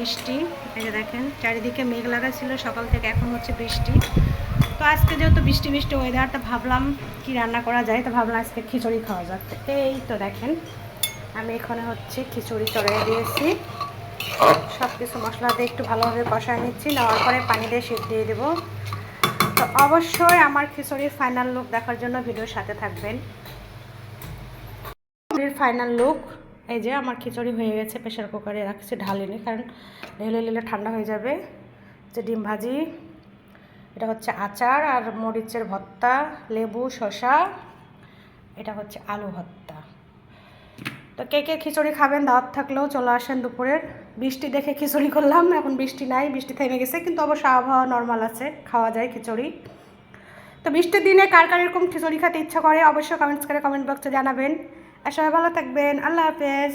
বৃষ্টি। এই যে দেখেন চারিদিকে মেঘ লাগা ছিল সকাল থেকে, এখন হচ্ছে বৃষ্টি। তো আজকে যেহেতু বৃষ্টি বৃষ্টি ওয়েদার, তো ভাবলাম কি রান্না করা যায়, তো ভাবলাম আজকে খিচুড়ি খাওয়া যাক। এই তো দেখেন আমি এখানে হচ্ছে খিচুড়ি চড়িয়ে দিয়েছি, সব কিছু মশলা দিয়ে একটু ভালোভাবে কষায় নিচ্ছি, নেওয়ার পরে পানি দিয়ে সিদ্ধ দিয়ে দেবো। তো অবশ্যই আমার খিচুড়ির ফাইনাল লুক দেখার জন্য ভিডিওর সাথে থাকবেন। ফাইনাল লুক, এই যে আমার খিচুড়ি হয়ে গেছে, প্রেশার কুকারে রাখছি, ঢালিনি কারণ ঢেলে নিলে ঠান্ডা হয়ে যাবে। যে ডিম ভাজি, এটা হচ্ছে আচার আর মরিচের ভর্তা, লেবু শসা, এটা হচ্ছে আলু ভর্তা। তো কে কে খিচুড়ি খাবেন দাওয়াত থাকলেও চলে আসেন দুপুরের। বৃষ্টি দেখে খিচুড়ি করলাম, এখন বৃষ্টি নাই, বৃষ্টি থেমে গেছে, কিন্তু অবশ্য আবহাওয়া নর্মাল আছে, খাওয়া যায় খিচুড়ি। তো বৃষ্টির দিনে কার কার এরকম খিচুড়ি খেতে ইচ্ছা করে অবশ্যই কমেন্টস করে কমেন্ট বক্সে জানাবেন। আর সবাই ভালো থাকবেন, আল্লাহ হাফেজ।